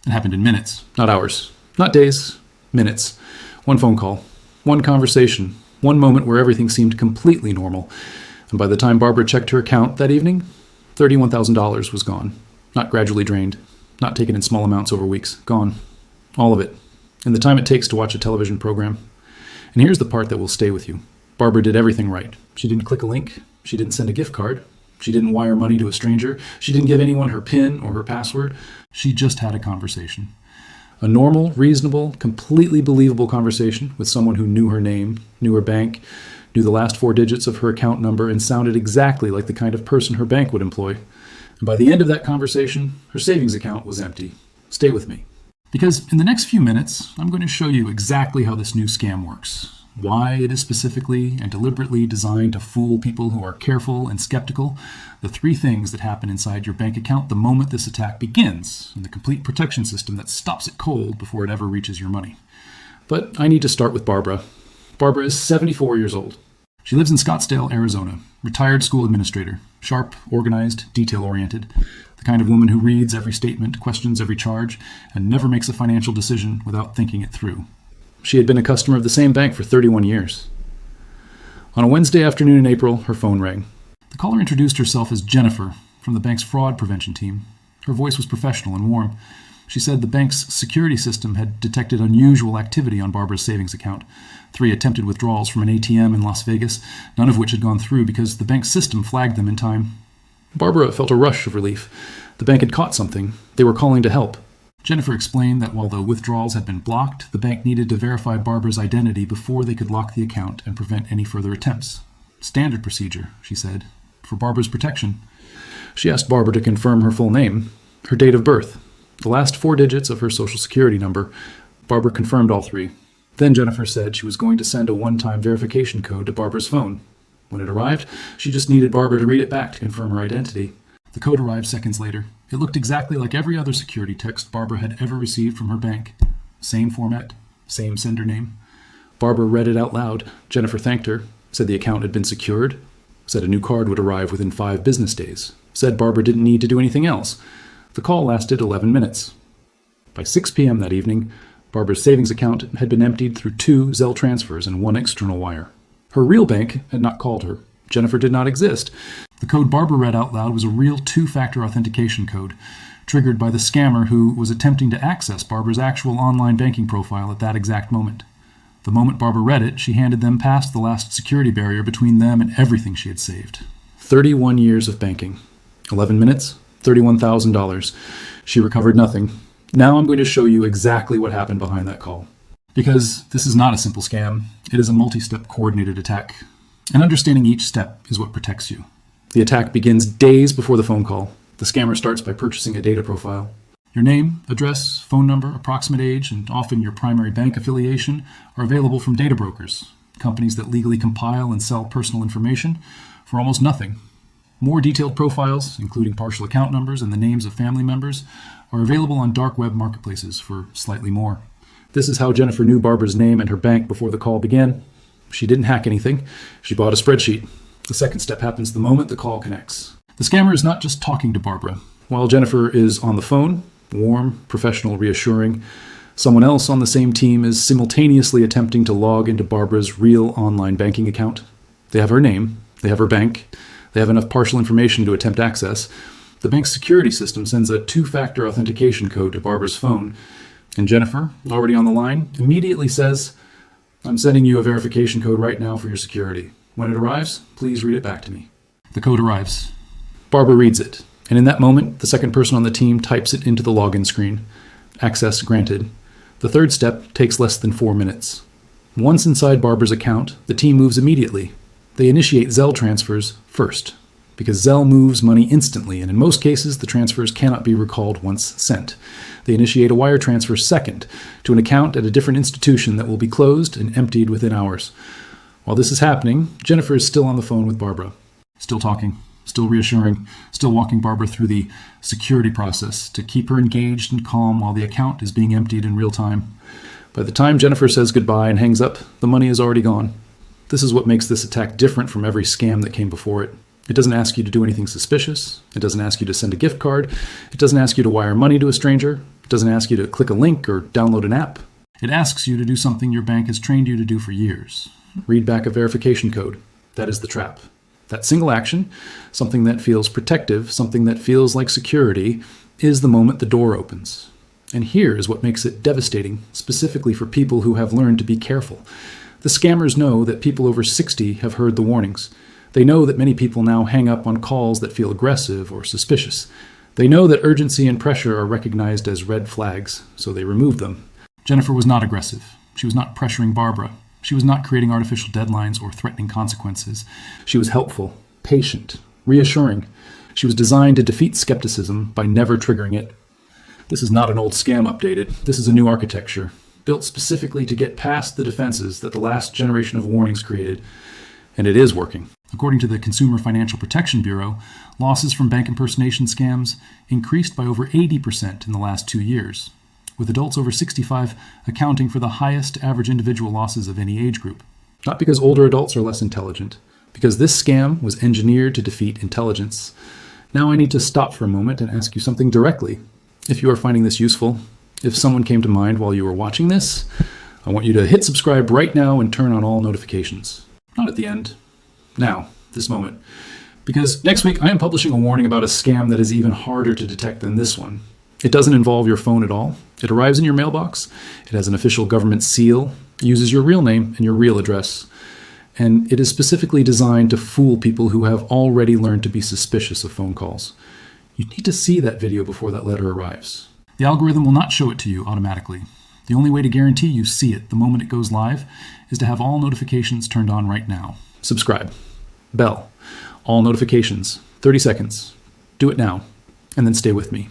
It happened in minutes, not hours, not days, minutes. One phone call, one conversation, one moment where everything seemed completely normal. And by the time Barbara checked her account that evening, $31,000 was gone. Not gradually drained, not taken in small amounts over weeks. Gone. All of it. In the time it takes to watch a television program. And here's the part that will stay with you. Barbara did everything right. She didn't click a link. She didn't send a gift card. She didn't wire money to a stranger. She didn't give anyone her PIN or her password. She just had a conversation. A normal, reasonable, completely believable conversation with someone who knew her name, knew her bank, knew the last 4 digits of her account number, and sounded exactly like the kind of person her bank would employ. And by the end of that conversation, her savings account was empty. Stay with me. Because in the next few minutes, I'm going to show you exactly how this new scam works. Why it is specifically and deliberately designed to fool people who are careful and skeptical. The 3 things that happen inside your bank account the moment this attack begins, and the complete protection system that stops it cold before it ever reaches your money. But I need to start with Barbara. Barbara is 74 years old. She lives in Scottsdale, Arizona. Retired school administrator. Sharp, organized, detail-oriented. The kind of woman who reads every statement, questions every charge, and never makes a financial decision without thinking it through. She had been a customer of the same bank for 31 years. On a Wednesday afternoon in April, her phone rang. The caller introduced herself as Jennifer from the bank's fraud prevention team. Her voice was professional and warm. She said the bank's security system had detected unusual activity on Barbara's savings account. 3 attempted withdrawals from an ATM in Las Vegas, none of which had gone through because the bank's system flagged them in time. Barbara felt a rush of relief. The bank had caught something. They were calling to help. Jennifer explained that while the withdrawals had been blocked, the bank needed to verify Barbara's identity before they could lock the account and prevent any further attempts. Standard procedure, she said, for Barbara's protection. She asked Barbara to confirm her full name, her date of birth, the last 4 digits of her social security number. Barbara confirmed all 3. Then Jennifer said she was going to send a one-time verification code to Barbara's phone. When it arrived, she just needed Barbara to read it back to confirm her identity. The code arrived seconds later. It looked exactly like every other security text Barbara had ever received from her bank. Same format, same sender name. Barbara read it out loud. Jennifer thanked her, said the account had been secured, said a new card would arrive within 5 business days, said Barbara didn't need to do anything else. The call lasted 11 minutes. By 6 p.m. that evening, Barbara's savings account had been emptied through 2 Zelle transfers and 1 external wire. Her real bank had not called her. Jennifer did not exist. The code Barbara read out loud was a real 2-factor authentication code, triggered by the scammer who was attempting to access Barbara's actual online banking profile at that exact moment. The moment Barbara read it, she handed them past the last security barrier between them and everything she had saved. 31 years of banking. 11 minutes, $31,000. She recovered nothing. Now I'm going to show you exactly what happened behind that call. Because this is not a simple scam. It is a multi-step coordinated attack. And understanding each step is what protects you. The attack begins days before the phone call. The scammer starts by purchasing a data profile. Your name, address, phone number, approximate age, and often your primary bank affiliation are available from data brokers, companies that legally compile and sell personal information for almost nothing. More detailed profiles, including partial account numbers and the names of family members, are available on dark web marketplaces for slightly more. This is how Jennifer knew Barbara's name and her bank before the call began. She didn't hack anything. She bought a spreadsheet. The second step happens the moment the call connects. The scammer is not just talking to Barbara. While Jennifer is on the phone, warm, professional, reassuring, someone else on the same team is simultaneously attempting to log into Barbara's real online banking account. They have her name. They have her bank. They have enough partial information to attempt access. The bank's security system sends a 2-factor authentication code to Barbara's phone. And Jennifer, already on the line, immediately says, "I'm sending you a verification code right now for your security. When it arrives, please read it back to me." The code arrives. Barbara reads it, and in that moment, the second person on the team types it into the login screen. Access granted. The third step takes less than 4 minutes. Once inside Barbara's account, the team moves immediately. They initiate Zelle transfers first, because Zelle moves money instantly, and in most cases, the transfers cannot be recalled once sent. They initiate a wire transfer second to an account at a different institution that will be closed and emptied within hours. While this is happening, Jennifer is still on the phone with Barbara, still talking, still reassuring, still walking Barbara through the security process to keep her engaged and calm while the account is being emptied in real time. By the time Jennifer says goodbye and hangs up, the money is already gone. This is what makes this attack different from every scam that came before it. It doesn't ask you to do anything suspicious. It doesn't ask you to send a gift card. It doesn't ask you to wire money to a stranger. It doesn't ask you to click a link or download an app. It asks you to do something your bank has trained you to do for years. Read back a verification code. That is the trap. That single action, something that feels protective, something that feels like security, is the moment the door opens. And here is what makes it devastating, specifically for people who have learned to be careful. The scammers know that people over 60 have heard the warnings. They know that many people now hang up on calls that feel aggressive or suspicious. They know that urgency and pressure are recognized as red flags, so they remove them. Jennifer was not aggressive. She was not pressuring Barbara. She was not creating artificial deadlines or threatening consequences. She was helpful, patient, reassuring. She was designed to defeat skepticism by never triggering it. This is not an old scam updated. This is a new architecture, built specifically to get past the defenses that the last generation of warnings created. And it is working. According to the Consumer Financial Protection Bureau, losses from bank impersonation scams increased by over 80% in the last 2 years, with adults over 65 accounting for the highest average individual losses of any age group. Not because older adults are less intelligent, because this scam was engineered to defeat intelligence. Now I need to stop for a moment and ask you something directly. If you are finding this useful, if someone came to mind while you were watching this, I want you to hit subscribe right now and turn on all notifications. Not at the end. Now, this moment. Because next week I am publishing a warning about a scam that is even harder to detect than this one. It doesn't involve your phone at all. It arrives in your mailbox. It has an official government seal, uses your real name and your real address. And it is specifically designed to fool people who have already learned to be suspicious of phone calls. You need to see that video before that letter arrives. The algorithm will not show it to you automatically. The only way to guarantee you see it the moment it goes live is to have all notifications turned on right now. Subscribe. Bell. All notifications. 30 seconds. Do it now. And then stay with me.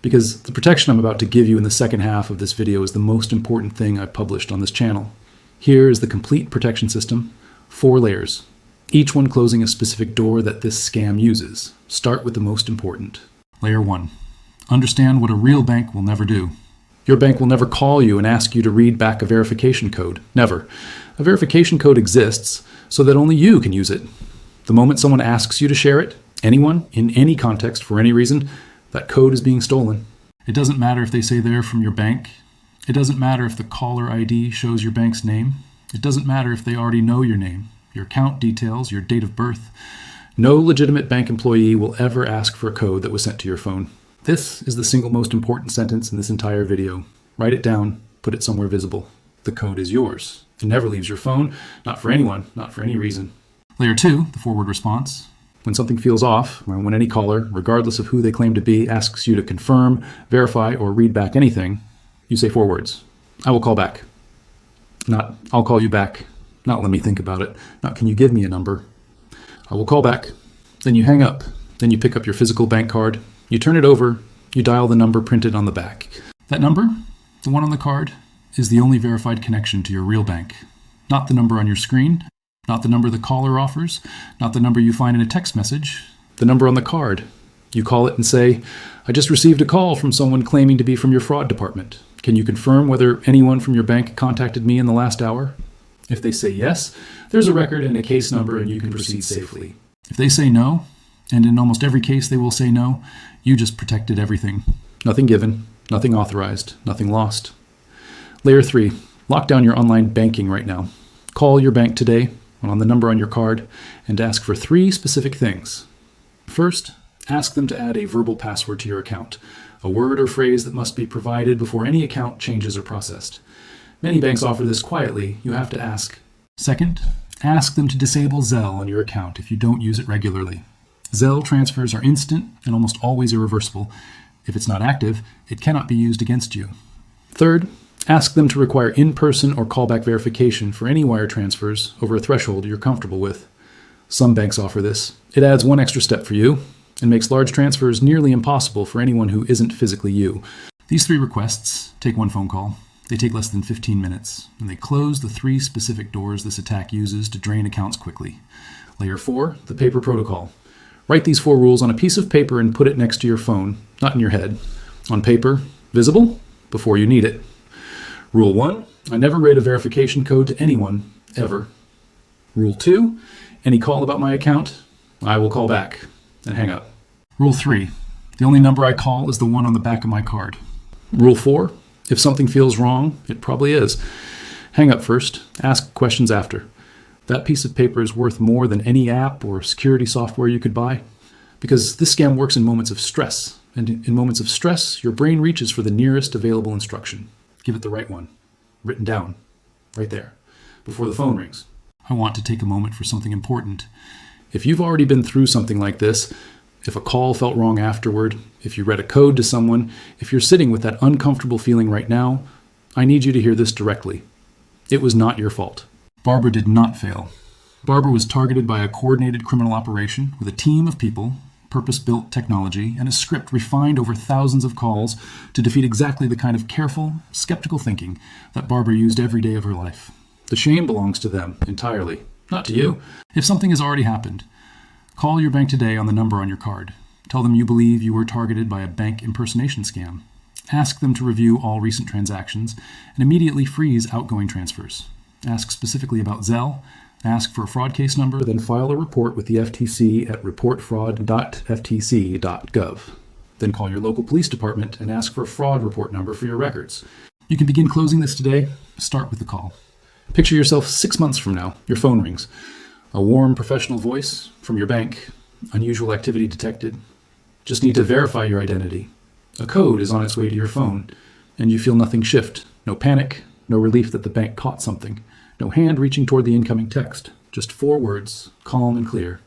Because the protection I'm about to give you in the second half of this video is the most important thing I've published on this channel. Here is the complete protection system. 4 layers. Each one closing a specific door that this scam uses. Start with the most important. Layer 1. Understand what a real bank will never do. Your bank will never call you and ask you to read back a verification code. Never. A verification code exists so that only you can use it. The moment someone asks you to share it, anyone, in any context, for any reason, that code is being stolen. It doesn't matter if they say they're from your bank. It doesn't matter if the caller ID shows your bank's name. It doesn't matter if they already know your name, your account details, your date of birth. No legitimate bank employee will ever ask for a code that was sent to your phone. This is the single most important sentence in this entire video. Write it down, put it somewhere visible. The code is yours. It never leaves your phone, not for anyone, not for any reason. Layer 2, the forward response. When something feels off, or when any caller, regardless of who they claim to be, asks you to confirm, verify, or read back anything, you say 4 words. I will call back. Not, I'll call you back. Not, let me think about it. Not, can you give me a number? I will call back. Then you hang up. Then you pick up your physical bank card. You turn it over. You dial the number printed on the back. That number, the one on the card, is the only verified connection to your real bank. Not the number on your screen. Not the number the caller offers. Not the number you find in a text message. The number on the card. You call it and say, I just received a call from someone claiming to be from your fraud department. Can you confirm whether anyone from your bank contacted me in the last hour? If they say yes, there's a record and a case number and you can proceed safely. If they say no, and in almost every case they will say no, you just protected everything. Nothing given, nothing authorized, nothing lost. Layer 3, lock down your online banking right now. Call your bank today on the number on your card and ask for 3 specific things. First, ask them to add a verbal password to your account, a word or phrase that must be provided before any account changes are processed. Many banks offer this quietly. You have to ask. Second, ask them to disable Zelle on your account if you don't use it regularly. Zelle transfers are instant and almost always irreversible. If it's not active, it cannot be used against you. Third, ask them to require in-person or callback verification for any wire transfers over a threshold you're comfortable with. Some banks offer this. It adds 1 extra step for you and makes large transfers nearly impossible for anyone who isn't physically you. These 3 requests take 1 phone call. They take less than 15 minutes, and they close the 3 specific doors this attack uses to drain accounts quickly. Layer 4, the paper protocol. Write these 4 rules on a piece of paper and put it next to your phone, not in your head. On paper, visible, before you need it. Rule 1, I never read a verification code to anyone, ever. Rule 2, any call about my account, I will call back, and hang up. Rule 3. The only number I call is the one on the back of my card. Rule 4. If something feels wrong, it probably is. Hang up first, ask questions after. That piece of paper is worth more than any app or security software you could buy. Because this scam works in moments of stress, and in moments of stress, your brain reaches for the nearest available instruction. Give it the right one, written down, right there, before the phone rings. I want to take a moment for something important. If you've already been through something like this, if a call felt wrong afterward, if you read a code to someone, if you're sitting with that uncomfortable feeling right now, I need you to hear this directly. It was not your fault. Barbara did not fail. Barbara was targeted by a coordinated criminal operation with a team of people, purpose-built technology, and a script refined over thousands of calls to defeat exactly the kind of careful, skeptical thinking that Barbara used every day of her life. The shame belongs to them entirely, not to you. If something has already happened, call your bank today on the number on your card. Tell them you believe you were targeted by a bank impersonation scam. Ask them to review all recent transactions and immediately freeze outgoing transfers. Ask specifically about Zelle. Ask for a fraud case number, then file a report with the FTC at reportfraud.ftc.gov. Then call your local police department and ask for a fraud report number for your records. You can begin closing this today. Start with the call. Picture yourself 6 months from now. Your phone rings. A warm, professional voice from your bank. Unusual activity detected. Just need to verify your identity. A code is on its way to your phone, and you feel nothing shift. No panic, no relief that the bank caught something. No hand reaching toward the incoming text. Just 4 words, calm and clear.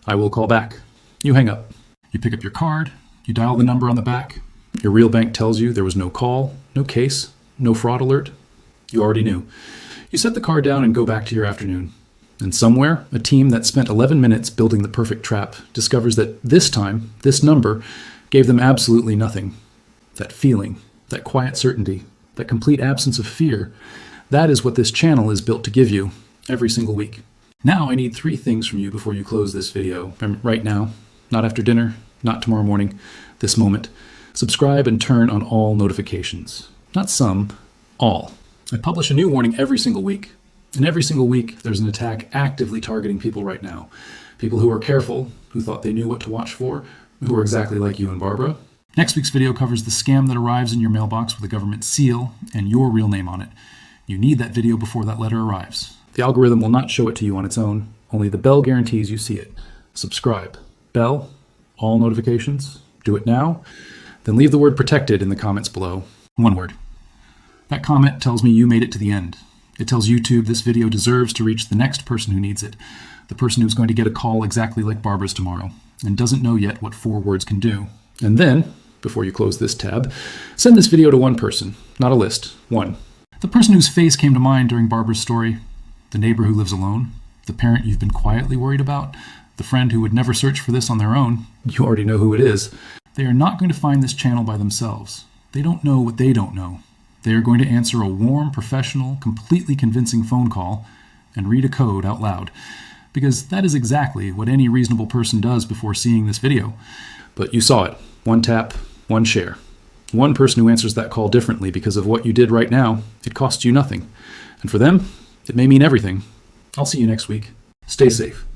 I will call back. You hang up. You pick up your card. You dial the number on the back. Your real bank tells you there was no call, no case, no fraud alert. You already knew. You set the card down and go back to your afternoon. And somewhere, a team that spent 11 minutes building the perfect trap discovers that this time, this number, gave them absolutely nothing. That feeling, that quiet certainty, that complete absence of fear, that is what this channel is built to give you every single week. Now I need 3 things from you before you close this video. Right now, not after dinner, not tomorrow morning, this moment. Subscribe and turn on all notifications. Not some, all. I publish a new warning every single week. And every single week, there's an attack actively targeting people right now. People who are careful, who thought they knew what to watch for, who are exactly like you and Barbara. Next week's video covers the scam that arrives in your mailbox with a government seal and your real name on it. You need that video before that letter arrives. The algorithm will not show it to you on its own. Only the bell guarantees you see it. Subscribe. Bell. All notifications. Do it now. Then leave the word protected in the comments below. 1 word. That comment tells me you made it to the end. It tells YouTube this video deserves to reach the next person who needs it. The person who's going to get a call exactly like Barbara's tomorrow and doesn't know yet what 4 words can do. And then, before you close this tab, send this video to 1 person, not a list. 1. The person whose face came to mind during Barbara's story, the neighbor who lives alone, the parent you've been quietly worried about, the friend who would never search for this on their own. You already know who it is. They are not going to find this channel by themselves. They don't know what they don't know. They are going to answer a warm, professional, completely convincing phone call and read a code out loud. Because that is exactly what any reasonable person does before seeing this video. But you saw it. 1 tap, 1 share. 1 person who answers that call differently because of what you did right now, it costs you nothing. And for them, it may mean everything. I'll see you next week. Stay safe.